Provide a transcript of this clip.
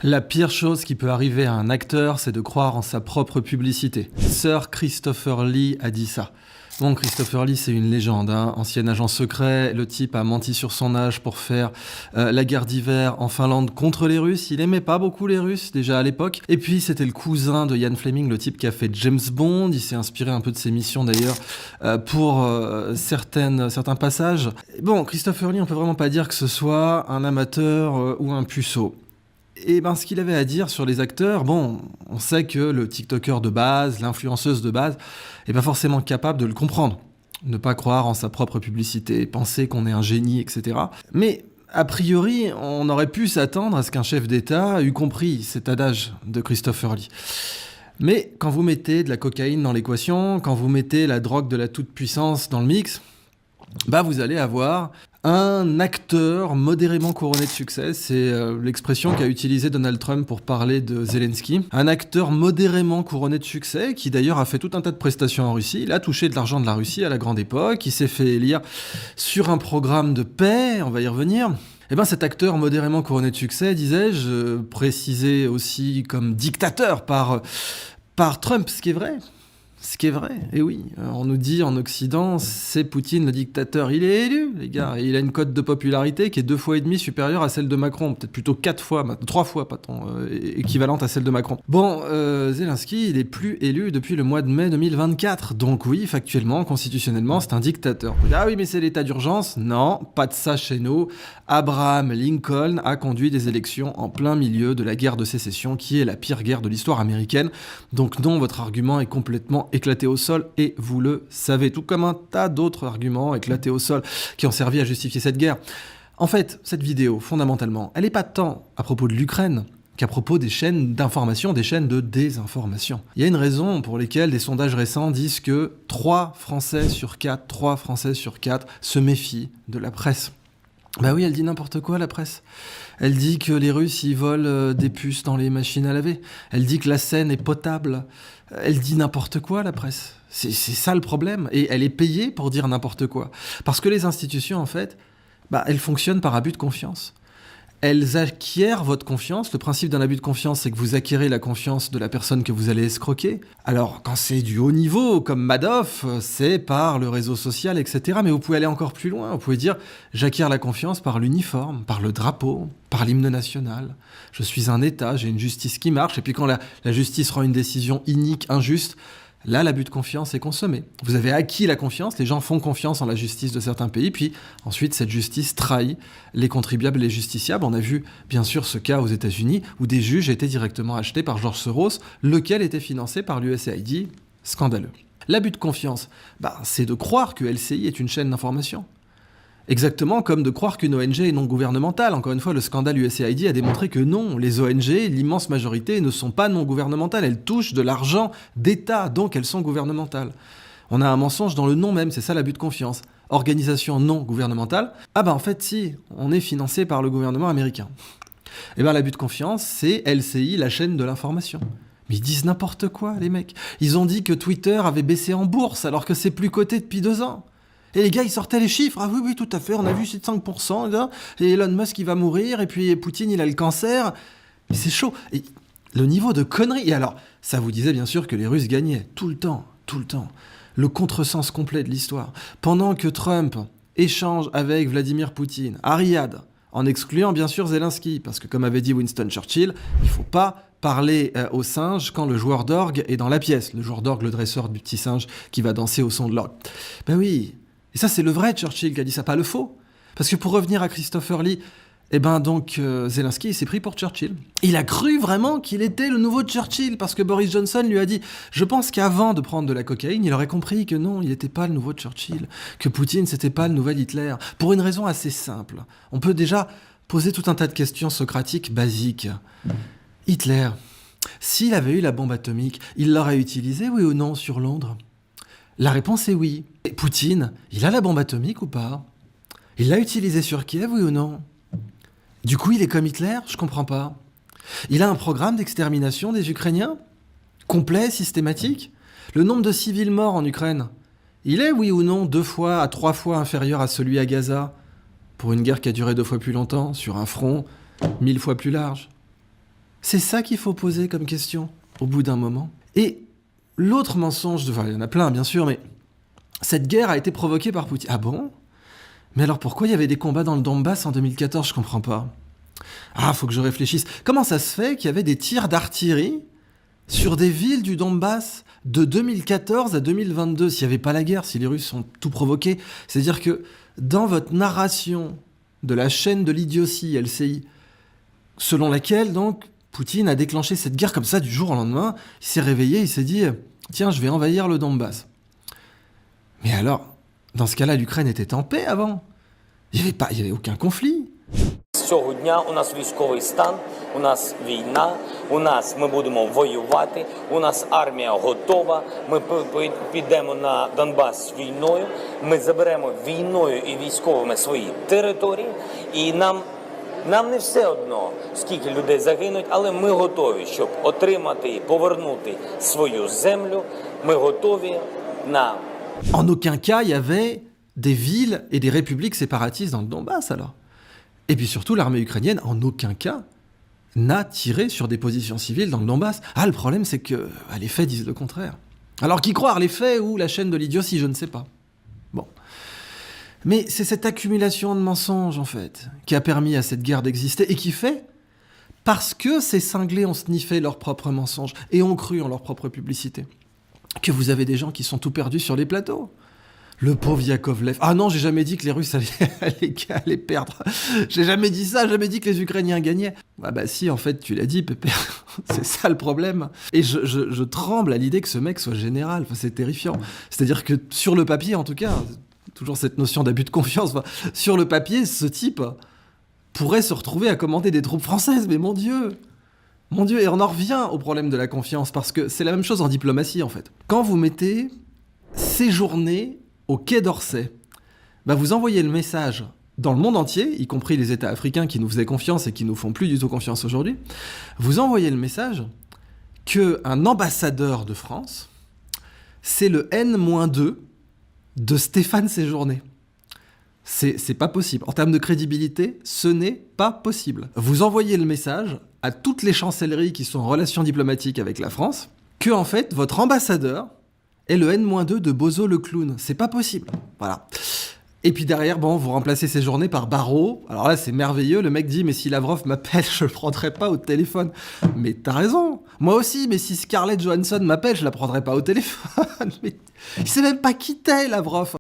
La pire chose qui peut arriver à un acteur, c'est de croire en sa propre publicité. Sir Christopher Lee a dit ça. Bon, Christopher Lee, c'est une légende, hein. Ancien agent secret, le type a menti sur son âge pour faire la guerre d'hiver en Finlande contre les Russes. Il aimait pas beaucoup les Russes, déjà à l'époque. Et puis, c'était le cousin de Ian Fleming, le type qui a fait James Bond. Il s'est inspiré un peu de ses missions, d'ailleurs, pour certains passages. Bon, Christopher Lee, on peut vraiment pas dire que ce soit un amateur ou un puceau. Et ben, ce qu'il avait à dire sur les acteurs, bon, on sait que le TikToker de base, l'influenceuse de base, est pas forcément capable de le comprendre. Ne pas croire en sa propre publicité, penser qu'on est un génie, etc. Mais, a priori, on aurait pu s'attendre à ce qu'un chef d'État eût compris cet adage de Christopher Lee. Mais quand vous mettez de la cocaïne dans l'équation, quand vous mettez la drogue de la toute-puissance dans le mix, bah vous allez avoir un acteur modérément couronné de succès, c'est l'expression qu'a utilisée Donald Trump pour parler de Zelensky. Un acteur modérément couronné de succès, qui d'ailleurs a fait tout un tas de prestations en Russie, il a touché de l'argent de la Russie à la grande époque, il s'est fait élire sur un programme de paix, on va y revenir. Eh ben cet acteur modérément couronné de succès, disais-je, précisé aussi comme dictateur par Trump, ce qui est vrai. Ce qui est vrai, et oui, on nous dit en Occident, c'est Poutine le dictateur, il est élu, les gars, et il a une cote de popularité qui est 2,5 fois supérieure à celle de Macron, peut-être plutôt 4 fois, 3 fois, pardon, équivalente à celle de Macron. Bon, Zelensky, il est plus élu depuis le mois de mai 2024, donc oui, factuellement, constitutionnellement, c'est un dictateur. Ah oui, mais c'est l'état d'urgence? Non, pas de ça chez nous. Abraham Lincoln a conduit des élections en plein milieu de la guerre de sécession, qui est la pire guerre de l'histoire américaine, donc non, votre argument est complètement éclaté au sol, et vous le savez, tout comme un tas d'autres arguments éclatés au sol qui ont servi à justifier cette guerre. En fait, cette vidéo, fondamentalement, elle n'est pas tant à propos de l'Ukraine qu'à propos des chaînes d'information, des chaînes de désinformation. Il y a une raison pour laquelle des sondages récents disent que 3 Français sur 4 se méfient de la presse. Bah oui, elle dit n'importe quoi, la presse. Elle dit que les Russes, ils volent des puces dans les machines à laver. Elle dit que la Seine est potable. Elle dit n'importe quoi, la presse. C'est ça le problème. Et elle est payée pour dire n'importe quoi. Parce que les institutions, en fait, bah, elles fonctionnent par abus de confiance. Elles acquièrent votre confiance. Le principe d'un abus de confiance, c'est que vous acquérez la confiance de la personne que vous allez escroquer. Alors, quand c'est du haut niveau, comme Madoff, c'est par le réseau social, etc. Mais vous pouvez aller encore plus loin. Vous pouvez dire, j'acquiers la confiance par l'uniforme, par le drapeau, par l'hymne national. Je suis un État, j'ai une justice qui marche. Et puis quand la justice rend une décision inique, injuste, là, l'abus de confiance est consommé. Vous avez acquis la confiance, les gens font confiance en la justice de certains pays, puis ensuite, cette justice trahit les contribuables et les justiciables. On a vu, bien sûr, ce cas aux États-Unis où des juges étaient directement achetés par George Soros, lequel était financé par l'USAID. Scandaleux. L'abus de confiance, c'est de croire que LCI est une chaîne d'information. Exactement comme de croire qu'une ONG est non gouvernementale. Encore une fois, le scandale USAID a démontré que non, les ONG, l'immense majorité, ne sont pas non gouvernementales. Elles touchent de l'argent d'État, donc elles sont gouvernementales. On a un mensonge dans le nom même, c'est ça l'abus de confiance. Organisation non gouvernementale, en fait si, on est financé par le gouvernement américain. L'abus de confiance, c'est LCI, la chaîne de l'information. Mais ils disent n'importe quoi, les mecs. Ils ont dit que Twitter avait baissé en bourse, alors que c'est plus coté depuis 2 ans. Et les gars, ils sortaient les chiffres. Ah oui, tout à fait, on a vu 5%, là, et Elon Musk, il va mourir, et puis Poutine, il a le cancer. Mais c'est chaud. Et le niveau de conneries. Et alors, ça vous disait bien sûr que les Russes gagnaient. Tout le temps. Le contresens complet de l'histoire. Pendant que Trump échange avec Vladimir Poutine à Riyad, en excluant bien sûr Zelensky, parce que comme avait dit Winston Churchill, il ne faut pas parler au singe quand le joueur d'orgue est dans la pièce. Le joueur d'orgue, le dresseur du petit singe qui va danser au son de l'orgue. Ben oui. Et ça, c'est le vrai Churchill qui a dit ça, pas le faux. Parce que pour revenir à Christopher Lee, Zelensky, il s'est pris pour Churchill. Il a cru vraiment qu'il était le nouveau Churchill, parce que Boris Johnson lui a dit « Je pense qu'avant de prendre de la cocaïne, il aurait compris que non, il n'était pas le nouveau Churchill, que Poutine, c'était pas le nouvel Hitler. » Pour une raison assez simple. On peut déjà poser tout un tas de questions socratiques basiques. Hitler, s'il avait eu la bombe atomique, il l'aurait utilisée, oui ou non, sur Londres ? La réponse est oui. Et Poutine, il a la bombe atomique ou pas ? Il l'a utilisée sur Kiev, oui ou non ? Du coup, il est comme Hitler ? Je comprends pas. Il a un programme d'extermination des Ukrainiens ? Complet, systématique ? Le nombre de civils morts en Ukraine, il est, oui ou non, 2 fois à 3 fois inférieur à celui à Gaza, pour une guerre qui a duré 2 fois plus longtemps, sur un front 1000 fois plus large ? C'est ça qu'il faut poser comme question, au bout d'un moment. Et l'autre mensonge, enfin, il y en a plein bien sûr, mais cette guerre a été provoquée par Poutine. Ah bon? Mais alors pourquoi il y avait des combats dans le Donbass en 2014? Je comprends pas. Ah, faut que je réfléchisse. Comment ça se fait qu'il y avait des tirs d'artillerie sur des villes du Donbass de 2014 à 2022, s'il n'y avait pas la guerre, si les Russes ont tout provoqué? C'est-à-dire que dans votre narration de la chaîne de l'idiotie LCI, selon laquelle donc Poutine a déclenché cette guerre comme ça du jour au lendemain, il s'est réveillé, il s'est dit « Tiens, je vais envahir le Donbass ». Mais alors, dans ce cas-là, l'Ukraine était en paix avant. Il n'y avait aucun conflit. Цього дня у нас військовий стан, у нас війна, ми будемо воювати, у нас армія готова, ми підемо на Донбас з війною, ми заберемо війною і військовими свої території, і нам не все одно, скільки людей загинуть, але ми готові, щоб отримати і повернути свою землю, ми готові на... En aucun cas, il y avait des villes et des républiques séparatistes dans le Donbass, alors. Et puis surtout, l'armée ukrainienne, en aucun cas, n'a tiré sur des positions civiles dans le Donbass. Ah, le problème, c'est que les faits disent le contraire. Alors, qui croire, les faits ou la chaîne de l'idiotie, je ne sais pas. Bon. Mais c'est cette accumulation de mensonges, en fait, qui a permis à cette guerre d'exister et qui fait, parce que ces cinglés ont sniffé leurs propres mensonges et ont cru en leur propre publicité, que vous avez des gens qui sont tout perdus sur les plateaux. Le pauvre Yakovlev. Ah non, j'ai jamais dit que les Russes allaient perdre. J'ai jamais dit ça, j'ai jamais dit que les Ukrainiens gagnaient. Ah bah si, en fait, tu l'as dit, Pépère. C'est ça le problème. Et je tremble à l'idée que ce mec soit général. Enfin, c'est terrifiant. C'est-à-dire que sur le papier, en tout cas, toujours cette notion d'abus de confiance, enfin, sur le papier, ce type pourrait se retrouver à commander des troupes françaises. Mais mon Dieu! Mon Dieu, et on en revient au problème de la confiance, parce que c'est la même chose en diplomatie, en fait. Quand vous mettez séjourner au Quai d'Orsay, bah vous envoyez le message dans le monde entier, y compris les États africains qui nous faisaient confiance et qui nous font plus du tout confiance aujourd'hui, vous envoyez le message qu'un ambassadeur de France, c'est le N-2 de Stéphane Séjourné. C'est pas possible. En termes de crédibilité, ce n'est pas possible. Vous envoyez le message à toutes les chancelleries qui sont en relation diplomatique avec la France, que en fait, votre ambassadeur est le N-2 de Bozo le clown. C'est pas possible. Voilà. Et puis derrière, bon, vous remplacez ces journées par Barrault. Alors là, c'est merveilleux. Le mec dit, mais si Lavrov m'appelle, je le prendrai pas au téléphone. Mais t'as raison. Moi aussi, mais si Scarlett Johansson m'appelle, je la prendrai pas au téléphone. Mais il sait même pas qui t'es, Lavrov.